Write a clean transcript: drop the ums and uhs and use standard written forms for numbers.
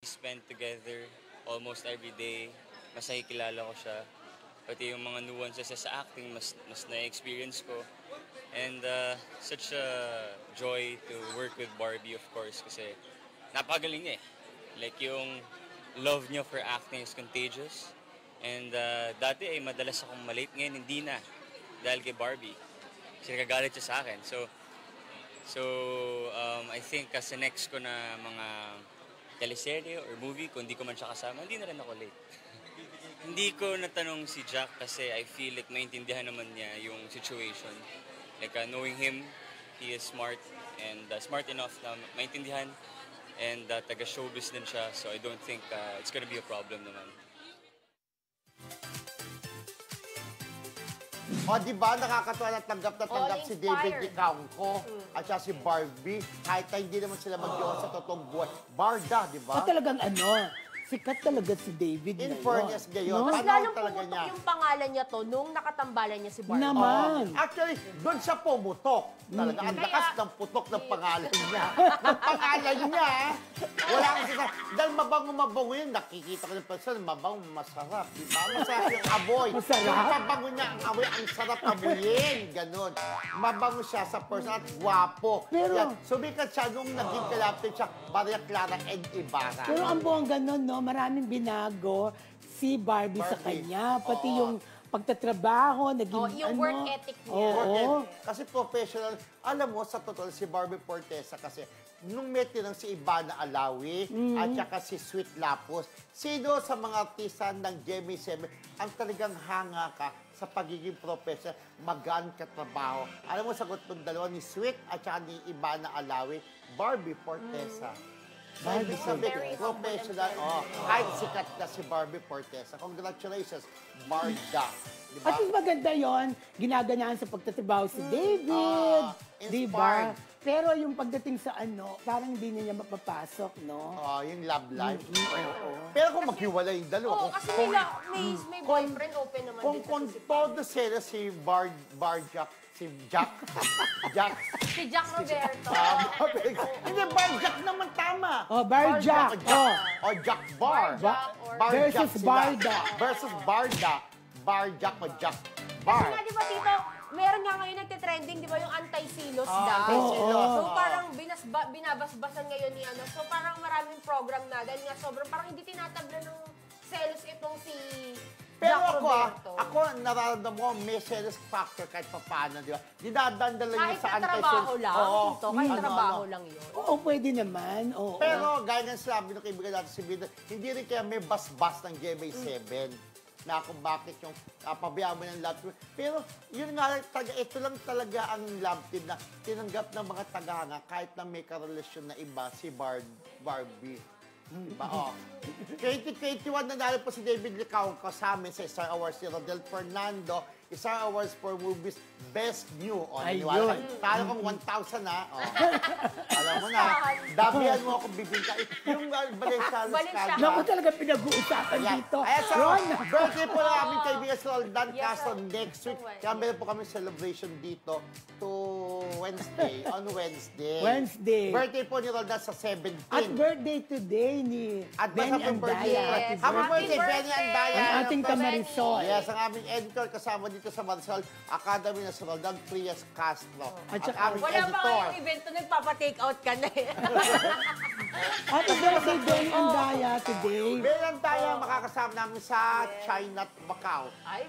spent together almost every day. Mas nakikilala ko siya. Pati yung mga nuances sa acting, mas na-experience ko. And such a joy to work with Barbie, of course, kasi napakagaling niya eh. Like yung love niya for acting is contagious. And dati ay madalas akong malate, ngayon hindi na. Dahil kay Barbie. Kasi nagagalit siya sa akin. So I think kasi next ko na mga teleserye or movie, kung hindi ko man siya kasama, hindi na rin ako late. Hindi ko natanong si Jack kasi I feel like maintindihan naman niya yung situation. Like knowing him, he is smart and smart enough na maintindihan. And taga-showbiz din siya, so I don't think it's gonna be a problem naman. O, di ba, nakakatuwa na tanggap si David Licauco at siya si Barbie. Kahit na hindi naman sila mag-iwan sa totoong buhay. Barda, di ba? Talagang sikat talaga si David In fairness ngayon, Mas panahon lalong talaga pumutok niya. yung pangalan niya to nung nakatambalan niya si Barbie. Naman. Actually, doon siya pumutok. Talaga, ang lakas ng putok ng pangalan niya. Ng pangalan niya, wala kang sinasabi. Dahil mabango yun, nakikita ko ng person, mabango, masarap. Diba? Masarap yung amoy. Masarap? Yung pabango niya, ang amoy, ang sarap amoyin. Ganon. Mabango siya sa person at gwapo. Pero, yan. Sumikat siya nung naging kalapit siya, Maria Clara and Ibarra. Pero ang buong ganon, no? Maraming binago si Barbie sa kanya. Pati yung pagtatrabaho, naging yung work ethic niya. Kasi professional. Alam mo, sa totoo, si Barbie Fortesa kasi, nung may tinang si Ivana Alawi at saka si Sweet Lapus, sino sa mga artista ng GMA7 ang talagang hanga ka sa pagiging professional, magaan ka trabaho? Alam mo, sagot ng dalawa ni Sweet at saka ni Ivana Alawi, Barbie Fortesa. Barbie sabi, professional, kahit sikat na si Barbie Fortesa. Congratulations, Barda. Diba? At yung maganda yun, ginaganahan sa pagtatrabaho si David. Diba? Pero yung pagdating sa parang hindi niya mapapasok, no? Yung love life. Pero kung maghiwalay yung dalawa. Kasi may boyfriend, open naman Kung todo sila si Jack. Si Jack Roberto. Hindi, Jack naman tama. Jack. Jack Bar. Versus Barda. Versus Barda. Jack o Jack Kasi Bar. nga, di ba, Tito, meron nga ngayon nagtitrending, di ba, yung anti-silos daw. Anti-silos. So, parang binabasbasan ngayon ni So, parang maraming program na. Dahil nga, sobrang parang hindi tinatabla ng selos itong si Pero Jack Roberto. ako nararamdaman ko, may series factor kahit pa paano, di ba? Dinadandala niya sa kahit na trabaho lang, Tito, kahit trabaho lang yun. Oo, pwede naman. Pero, gaya ng sabi ng kaibigan natin si Bida, hindi rin kaya may bas-bas ng GMA7 na kung bakit yung pabayaan mo ng love team. Pero, yun nga, ito lang talaga ang love team na tinanggap ng mga tagahanga kahit na may karelasyon na iba, si Barbie. Diba? 2021 nanalo po si David Licauco sa amin sa Star Awards ni Rodel Fernando. Star Awards for Movies Best New. Naniwala. Talo kong 1,000 ha. Alam mo na. Dabihan mo akong bibingka. Yung Balenciaga. Naku talaga pinag-uusapan dito. Birthday po na aming kaibigan si Roldan Castro next week. Kaya meron po kami celebration dito to Wednesday. On Wednesday. Birthday po ni Roldan sa 17. At birthday today ni Benny Andaya. Happy birthday, Benny Andaya. Ang ating Kamarisol. Yes, ang aming editor kasama dito sa Marisol Academy na si Roldan Trias Castro. At aming wala editor. pa kayong event to nagpapa-take out ka na eh. Happy birthday, Benny Andaya today. Benny Andaya makakasama namin sa China at Macau. Ay,